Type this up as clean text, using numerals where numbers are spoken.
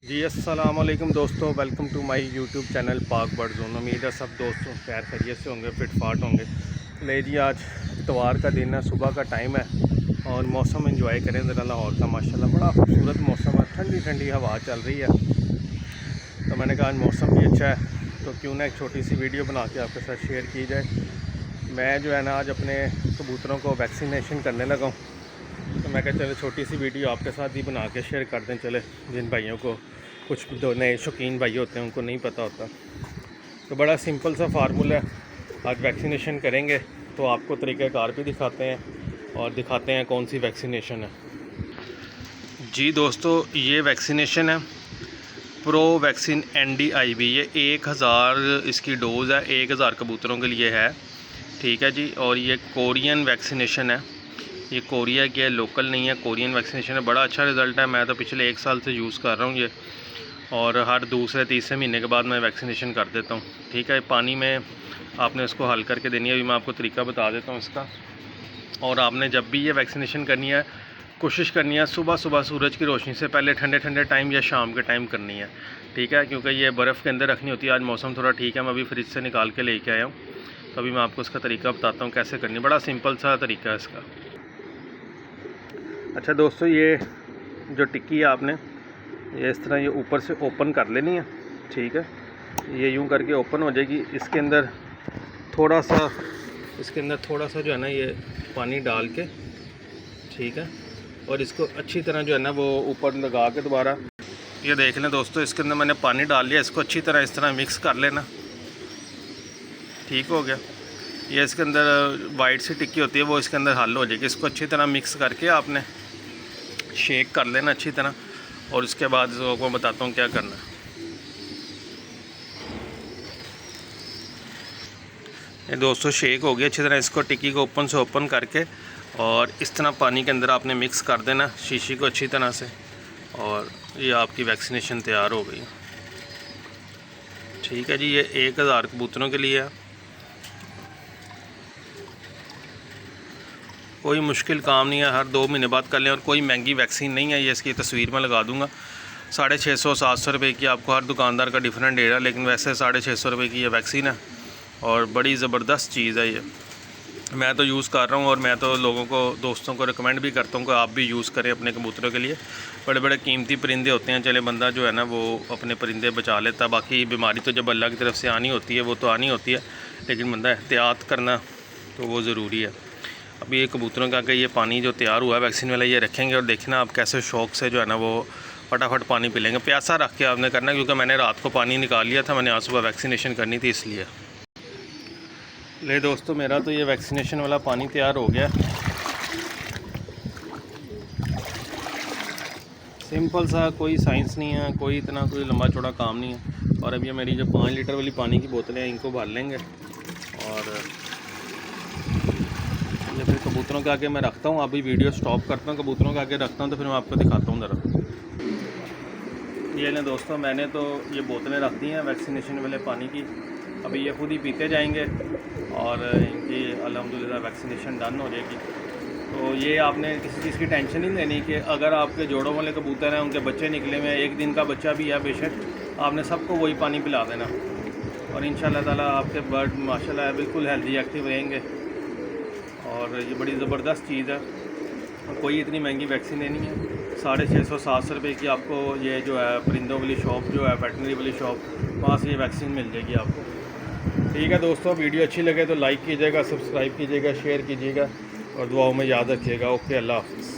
जी अस्सलाम वालेकुम दोस्तों, welcome to my YouTube channel Pak Bird Zone. उम्मीद है सब दोस्तों खैर खैरियत से होंगे, फिट फाट होंगे। ले जी, आज इतवार का दिन है, सुबह का टाइम है और मौसम एंजॉय करें ज़रा लाहौर का। माशाल्लाह बड़ा खूबसूरत मौसम है, ठंडी ठंडी हवा चल रही है। तो मैंने कहा आज मौसम भी अच्छा है तो क्यों ना एक छोटी सी वीडियो बना के आपके साथ शेयर की जाए। मैं जो है ना आज अपने कबूतरों को वैक्सीनेशन करने लगा हूँ, तो मैं कहा चलो छोटी सी वीडियो आपके साथ ही बना के शेयर कर दें। चले जिन भाइयों को, कुछ दो नए शौकीन भाई होते हैं उनको नहीं पता होता, तो बड़ा सिंपल सा फार्मूला है। आज वैक्सीनेशन करेंगे तो आपको तरीक़ाकार भी दिखाते हैं और दिखाते हैं कौन सी वैक्सीनेशन है। जी दोस्तों, ये वैक्सीनेशन है प्रो वैक्सीन NDIV। ये 1000 इसकी डोज़ है, 1000 कबूतरों के लिए है, ठीक है जी। और ये कोरियन वैक्सीनेशन है, ये कोरिया की है, लोकल नहीं है, कोरियन वैक्सीनेशन है। बड़ा अच्छा रिज़ल्ट है, मैं तो पिछले 1 साल से यूज़ कर रहा हूँ ये, और हर दूसरे तीसरे महीने के बाद मैं वैक्सीनेशन कर देता हूँ, ठीक है। पानी में आपने इसको हल करके देनी है, अभी मैं आपको तरीका बता देता हूँ इसका। और आपने जब भी ये वैक्सीनेशन करनी है, कोशिश करनी है सुबह सुबह सूरज की रोशनी से पहले, ठंडे ठंडे टाइम या शाम के टाइम करनी है, ठीक है, क्योंकि ये बर्फ़ के अंदर रखनी होती है। आज मौसम थोड़ा ठीक है, मैं अभी फ्रिज से निकाल के लेके आया हूँ, तो अभी मैं आपको इसका तरीका बताता हूँ कैसे करनी है। बड़ा सिंपल सा तरीका है इसका। अच्छा दोस्तों, ये जो टिक्की है आपने ये इस तरह ये ऊपर से ओपन कर लेनी है, ठीक है। ये यूं करके ओपन हो जाएगी। इसके अंदर थोड़ा सा जो है ना ये पानी डाल के, ठीक है, और इसको अच्छी तरह जो है ना वो ऊपर लगा के दोबारा, ये देख लें दोस्तों, इसके अंदर मैंने पानी डाल लिया। इसको अच्छी तरह इस तरह मिक्स कर लेना, ठीक हो गया। ये इसके अंदर वाइट सी टिक्की होती है वो इसके अंदर हल हो जाएगी। इसको अच्छी तरह मिक्स करके आपने शेक कर लेना अच्छी तरह, और उसके बाद आपको बताता हूँ क्या करना है। ये दोस्तों शेक हो गया अच्छी तरह। इसको टिक्की को ओपन से ओपन करके और इस तरह पानी के अंदर आपने मिक्स कर देना शीशी को अच्छी तरह से, और ये आपकी वैक्सीनेशन तैयार हो गई, ठीक है जी। ये 1000 कबूतरों के लिए है, कोई मुश्किल काम नहीं है, हर 2 महीने बाद कर लें। और कोई महंगी वैक्सीन नहीं है, ये इसकी तस्वीर में लगा दूंगा। 650-700 रुपये की आपको हर दुकानदार का डिफरेंट रेट है, लेकिन वैसे 650 रुपये की ये वैक्सीन है और बड़ी ज़बरदस्त चीज़ है ये। मैं तो यूज़ कर रहा हूँ और मैं तो लोगों को, दोस्तों को रिकमेंड भी करता हूँ कि आप भी यूज़ करें अपने कबूतरों के लिए। बड़े बड़े कीमती परिंदे होते हैं, चले बंदा जो है ना वो अपने परिंदे बचा लेता है। बाकी बीमारी तो जब अल्लाह की तरफ से आनी होती है वो तो आनी होती है, लेकिन बंदा एहतियात करना तो वो ज़रूरी है। अभी ये कबूतरों का आगे ये पानी जो तैयार हुआ है वैक्सीन वाला ये रखेंगे, और देखना आप कैसे शौक़ से जो है ना वो फटाफट पानी पी लेंगे। प्यासा रख के आपने करना, क्योंकि मैंने रात को पानी निकाल लिया था, मैंने आज सुबह वैक्सीनेशन करनी थी इसलिए। ले दोस्तों, मेरा तो ये वैक्सीनेशन वाला पानी तैयार हो गया। सिंपल सा, कोई साइंस नहीं है, कोई इतना कोई लंबा चौड़ा काम नहीं है। और अब ये मेरी जो 5 लीटर वाली पानी की बोतलें हैं इनको भर लेंगे, और ये फिर कबूतरों के आगे मैं रखता हूँ। अभी वीडियो स्टॉप करता हूँ, कबूतरों के आगे रखता हूँ, तो फिर मैं आपको दिखाता हूँ ज़रा। ये लें दोस्तों, मैंने तो ये बोतलें रख दी हैं वैक्सीनेशन वाले पानी की। अभी ये खुद ही पीते जाएंगे और इनकी अल्हम्दुलिल्लाह वैक्सीनेशन डन हो जाएगी। तो ये आपने किसी चीज़ की टेंशन नहीं लेनी कि अगर आपके जोड़ों वाले कबूतर हैं, उनके बच्चे निकले हुए हैं, 1 दिन का बच्चा भी है बेशक, आपने सबको वही पानी पिला देना, और इंशाल्लाह ताला आपके बर्ड माशाल्लाह बिल्कुल हेल्दी एक्टिव रहेंगे। और ये बड़ी ज़बरदस्त चीज़ है, कोई इतनी महंगी वैक्सीन नहीं है। 650-700 रुपये की आपको ये जो है परिंदों वाली शॉप जो है, वेटनरी वाली शॉप, वहाँ से ये वैक्सीन मिल जाएगी आपको। ठीक है दोस्तों, वीडियो अच्छी लगे तो लाइक कीजिएगा, सब्सक्राइब कीजिएगा, शेयर कीजिएगा और दुआओं में याद रखिएगा। ओके, अल्लाह हाफ़िज़।